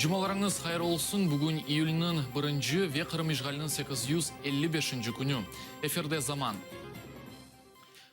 Жумаларыңыз хайыр олсын. Бүгін июльнің 1-ші ве Қырым ишғалінің 855-ші күні. Эфирде заман.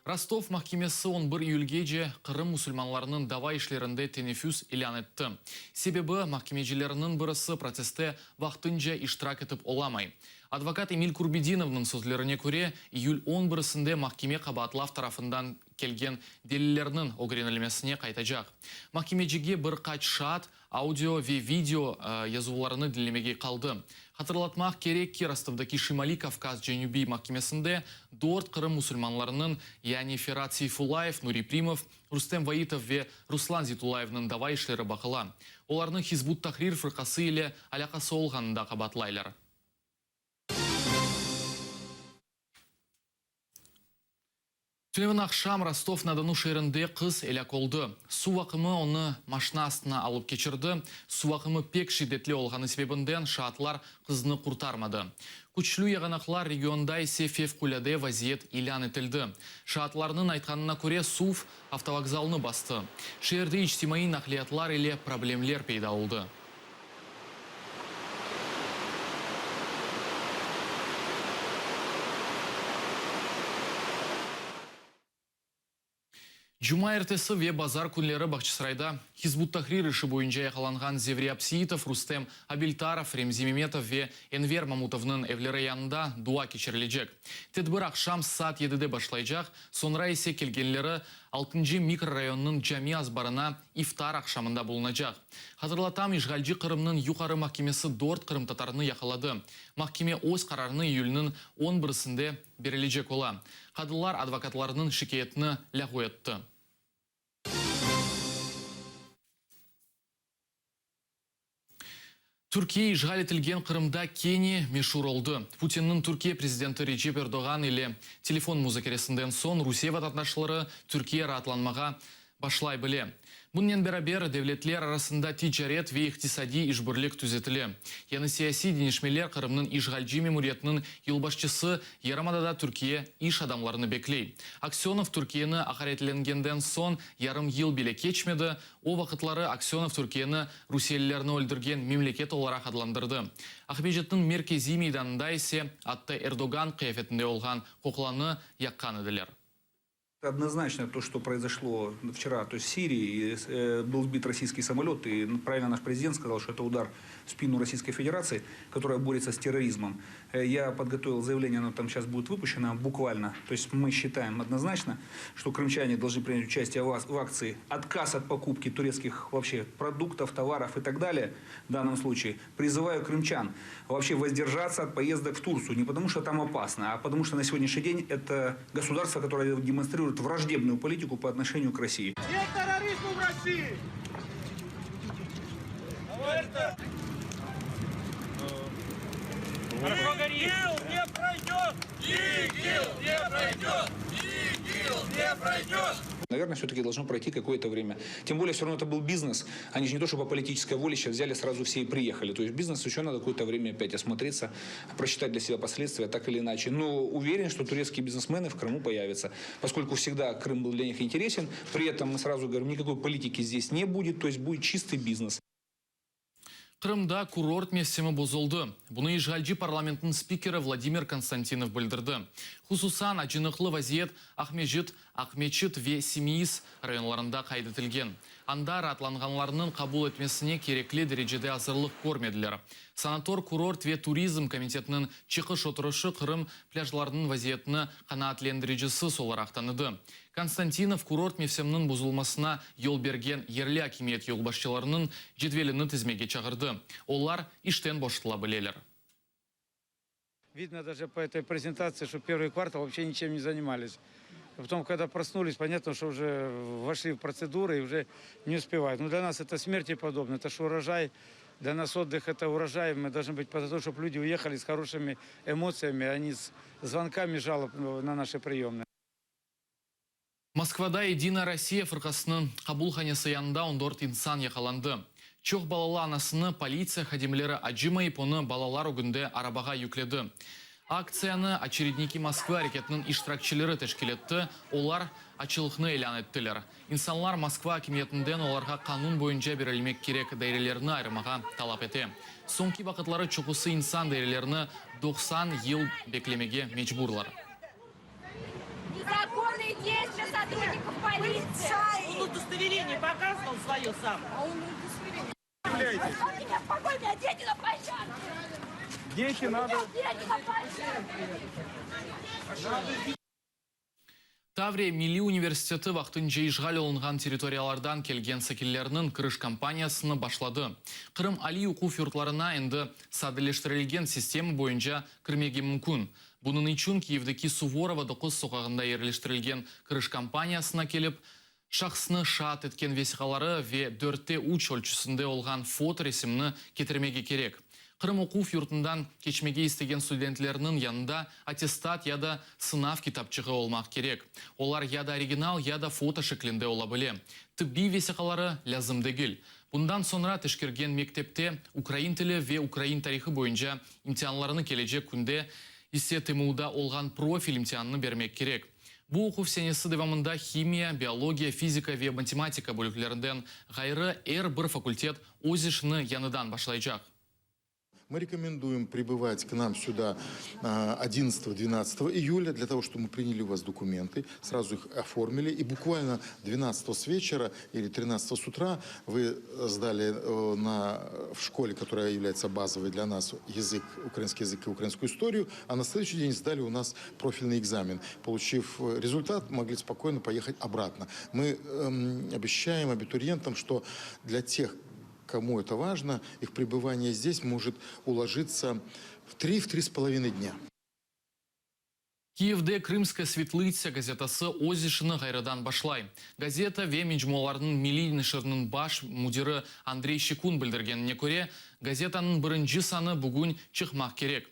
Ростов махкемесі 11 июльге же Қырым мұсылманларының дава ишлерінде тенефюз илан етті. Себебі махкемежелерінің бірісі процесте вақтынша иштирак етіп оламай. Адвокат Эмиль Курбединовның сөзлеріне көре, июль 11-сінде махкеме Қабатлав тарафындан келген делиллерінің огренелемесіне қайтажақ. Махкемежеге бір қач шат, аудио ве видео язуларыны дилемеге қалды. Хатırlatмақ керек ки Ростовдаки Шимали Кавказ Женюби махкемесінде 4 Қырым мұсылманларының, яғни Ферат Сейфулаев, Нури Примов, Рустем Ваитов ве Руслан Зитулаевның дава ишлері бақыла. Оларның Хизбут Тахрир фырқасы иле алақасы олғанында қабатлайлар. Түневін ақшам Ростов-на-Дону шерінде қыз әлі қолды. Су вақымы оны машина астына алып кечірді. Су вақымы пек шидетлі олғаны себебінден шаатлар қызыны құртармады. Күчлі еғанақлар регионда есе февкуляде вазиет илян етілді. Шаатларының айтқанына көре Сув автовокзалыны басты. Шерді ичтимаи нақлиятлар или проблемлер пейда олды. Жума ертесі ве базар күнлері Бақчысырайда Хизбут Тахрир іші бойынша яқаланған Зеври Апсиитов, Рустем Абильтаров, Ремзи Меметов ве Энвер Мамутовның евлері янында дуа кечерілежек. Тедбір ақшам саат 7-де башлайжақ, сонра есе келгенлері 6-ші микрорайонның Джами азбарына ифтар ақшамында болынажақ. Хатырлатам Ишғалжи Қырымның юқары махкемесі 4 Қырым татарыны яқалады. Махкеме өз қарарыны июльнің 11-сінде берілежек ола. Қадылар адвокатларының шикаетіні ләғу етті. Түркия ишғал етілген Қырымда кені мешур олды. Путиннің Түркия президенті Реджеп Эрдоган или телефон музыкересінден сон Русия вататнашлары Түркия ратланмаға башлай біле. Бұннен бәрабер девлетлер арасында тижарет ве иқтисади ишбірлік түзетілі. Яны сияси денешмелер Қырымның ишғалжи мемуриетінің елбашчысы Ярамадада Түркия иш адамларыны беклей. Аксенов Түркияны ақаретленгенден сон ярым ел беле кечмеді. О вақытлары Аксенов Түркияны Руселілеріні өлдірген мемлекет оларақ адландырды. Ақбежеттің меркези мейданында есе атты Эрдоган қияфетінде олған қоқланы яққан еділер. Однозначно то, что произошло вчера, то есть в Сирии, был сбит российский самолет, и правильно наш президент сказал, что это удар в спину Российской Федерации, которая борется с терроризмом. Я подготовил заявление, оно там сейчас будет выпущено буквально. То есть мы считаем однозначно, что крымчане должны принять участие в акции «Отказ от покупки турецких вообще продуктов, товаров и так далее». В данном случае призываю крымчан вообще воздержаться от поездок в Турцию. Не потому что там опасно, а потому что на сегодняшний день это государство, которое демонстрирует враждебную политику по отношению к России. Нет терроризма в России! ИГИЛ не пройдет! ИГИЛ не пройдет! ИГИЛ не пройдет! Наверное, все-таки должно пройти какое-то время. Тем более, все равно это был бизнес. Они же не то, что по политической воле сейчас взяли, сразу все и приехали. То есть бизнес еще надо какое-то время опять осмотреться, просчитать для себя последствия, так или иначе. Но уверен, что турецкие бизнесмены в Крыму появятся. Поскольку всегда Крым был для них интересен, при этом мы сразу говорим, никакой политики здесь не будет, то есть будет чистый бизнес. Қырымда курорт мессемі бұзылды. Бұны ишғалжи парламентінің спикері Владимир Константинов білдірді. Хусусан ажынықлы вазиет Ахмечит ве Семиис районларында қайдетілген. Анда ратланғанларының қабул етмесіне кереклі дәрежеде азырлық көрмеділер. Санатор курорт ве туризм комитетінің чықыш отырышы Қырым пляжларының вазиетіні қанаатлендірежісі соларақтаныды. Константинов курорт мевсемнің бұзылмасына ел берген ерлі акимет елбашчыларының жетвеліні тізмеге чағырды. Олар иштен боштыла білелер. Видно даже по этой презентации, что первый квартал вообще ничем не занимались. А потом, когда проснулись, понятно, что уже вошли в процедуры и уже не успевают. Но для нас это смерти подобно, это же урожай. Для нас отдых это урожай. Мы должны быть подготовлены, чтобы люди уехали с хорошими эмоциями, а не с звонками жалоб на наши приемные. Москвада Единая Россия фырқасының қабулханесі янында 14 инсан яқаланды. Чоқ балалы анасыны полиция хадимлері аджимай поны балалар үгінде арабаға юкледі. Акцияны очередники Москвы әрекетінің иштиракчылары тәшкил етті, олар ачылықны элан еттілер. Инсанлар Москва акимиетінден оларға канун бойынша берілмек керек дайрелеріні айырмаға талап ете. Соңки вақытлары чоқысы инсан дайрелеріні 90 ел беклемеге мечбурлар. Незаконные действия сотрудников полиции. Он удостоверение показывал свое сам. А он удостоверение. Оставьте меня в покое, меня дети на площадке. Дети надо... Дети на площадке. Таврия Милли университеті вақтынча ишғал олынған территориялардан келген сәкелерінің кіріш кампаниясыны башлады. Қырым Али оқу фюртларына енді сәділештірілген система бойынша кірмеге мүмкін. Бұның үшін Киевдегі Суворова 9 соқағында ерлештірілген кіріш кампаниясына келіп, шақсыны шаат еткен весиқалары ве 4-3 өлчісінде олған фото ресімні кетірмеге керек. Қырым оқу фюртындан кечмеге істеген студентлерінің янында аттестат яда сынав китапчығы олмақ керек. Олар яда оригинал, яда фото шеклінде ола біле. Тібби весиқалары лязым дегіл. Бұндан sonra тешкерген мектепте украин тілі ве украин тарихы бойынша имтианларыны келечек күнде есе ТМУда олған профиль имтианны бермек керек. Бұл оқу сенесі девамында химия, биология, физика ве математика бөліклерінден ғайры бір факультет өзішіні яныдан башлайчақ. Мы рекомендуем прибывать к нам сюда 11-12 июля, для того, чтобы мы приняли у вас документы, сразу их оформили. И буквально 12 с вечера или 13 с утра вы сдали в школе, которая является базовой для нас, украинский язык и украинскую историю, а на следующий день сдали у нас профильный экзамен. Получив результат, могли спокойно поехать обратно. Мы обещаем абитуриентам, что для тех, кому это важно, их пребывание здесь может уложиться в 3-3,5 дня. Киевде Крымская светлыця газетасы Озишыны ғайрадан башлай. Газета ве мечмоларының милли нешырының баш мудиры Андрей Щекун білдіргеніне көре, газетаның бірінші саны бүгін чықмақ керек.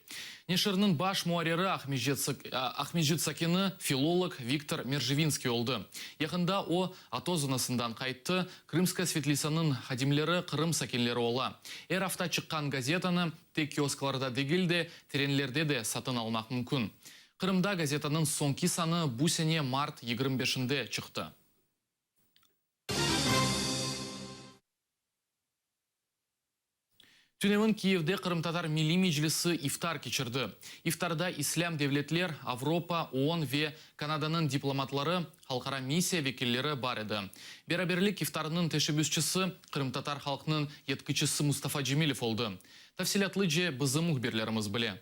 Нешырының баш муарері Ахмеджет Сакины филолог Виктор Мержевинский олды. Яқында о ато зонасындан қайтты, Крымская светлицаның хадимлері Қырым сакенлері ола. Афта шыққан газетаны тек киоскларда дегілде, теренлерде де сатын алмақ мүмкін. Қырымда газетаның соңки саны бұл сене март 25-інде шықты. Түнемін Киевде Қырым-татар милли мечлесі ифтар кечірді. Ифтарда ислам девлетлер, Авропа, ООН ве Канаданың дипломатлары, халқара миссия векеллері бар еді. Бераберлік ифтарының тәшібүсчісі Қырым-татар халқының еткічісі Мустафа Джемилев олды. Тафсилатлы же бізім мұхберлеріміз біле.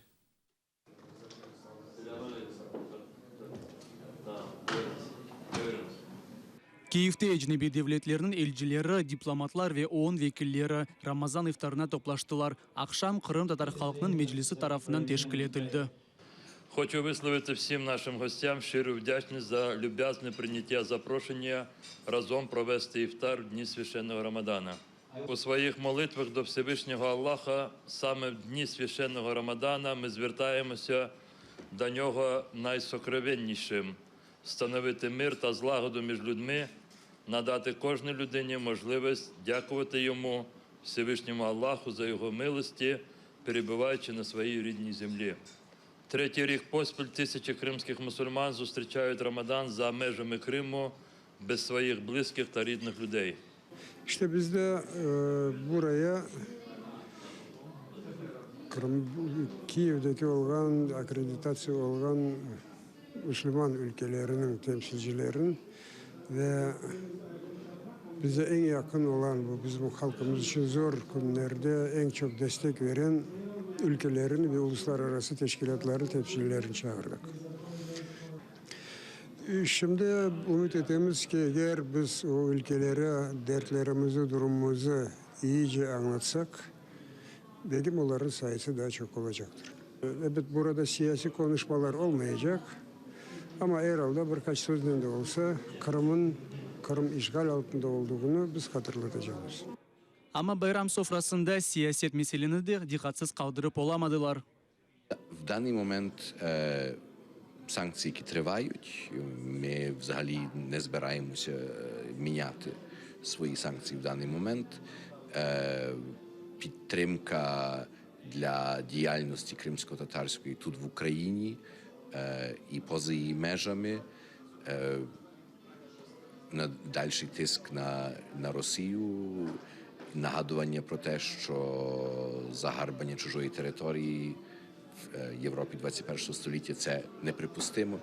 Киевте ежнеби девлетлерінің елчилері, дипломатлар ве ООН векиллері Рамазан ифтарына топлаштылар. Ақшам Қырым татар халқының мечлесі тарафынан тешкіл етілді. Хочу висловити всім нашим гостям щиру вдячність за люб'язне прийняття запрошення разом провести іфтар в дні священного Рамадана. У своїх молитвах до Всевишнього Аллаха саме в дні священного Рамадана ми звертаємося до нього найсокровеннішим – встановити мир та злагоду між людьми, надати кожній людині можливість дякувати йому, Всевишньому Аллаху, за його милості, перебуваючи на своїй рідній землі. Третій рік поспіль тисячі кримських мусульман зустрічають Рамадан за межами Криму без своїх близьких та рідних людей. İşte biz de buraya Kiev'deki olgan, akreditasiya olgan Müslüman ülkelerinin temsilcilerinin ve bize en yakın olan bu bizim halkımız için zor günlerde en çok destek veren ülkelerin ve uluslararası teşkilatların temsilcilerini çağırdık. Şimdi umut ettiğimiz ki eğer biz o ülkelere dertlerimizi, durumumuzu iyice anlatsak, dedim onların sayısı daha çok olacaktır. Evet, burada siyasi konuşmalar olmayacak ama herhalde birkaç sözle de olsa Kırım işgal altında olduğunu biz hatırlatacağız. Ama bayram sofrasında siyaset meseleni de dikkatsiz kaldırıp olamadılar. В даний момент санкції, які тривають, ми взагалі не збираємося міняти свої санкції в даний момент. Підтримка для діяльності кримсько-татарської тут в Україні і поза її межами, на дальший тиск на Росію, нагадування про те, що загарбання чужої території в Європі 21 століття – це неприпустимо.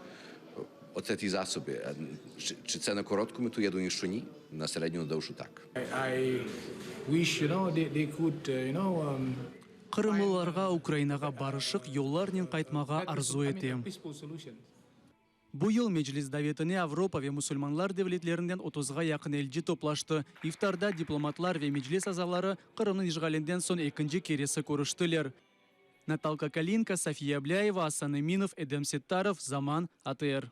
Оце ті засоби. Чи це на коротку мету? Я думаю, що ні. На середню довшу так. I wish, they could, Кырымлыларга Украинага барышык юлларнен кайтмага арзу этем. peaceful solutions. Бу ел Меджлис Даветіне Авропа ве мусульманлар девлетлеринен 30-га якын элчи топлашты. Ифтарда дипломатлар ве Меджлис азалары Кырымның ишгаленден сон экинчи кересі көріштілер. Наталка Калинка, София Абляева, Асан Эминов, Эдем Сеттаров, Заман, АТР.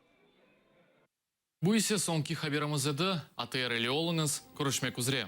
Бу исе соңки хаберimiz еді. АТР елі олыңыз, көрішмек үзре.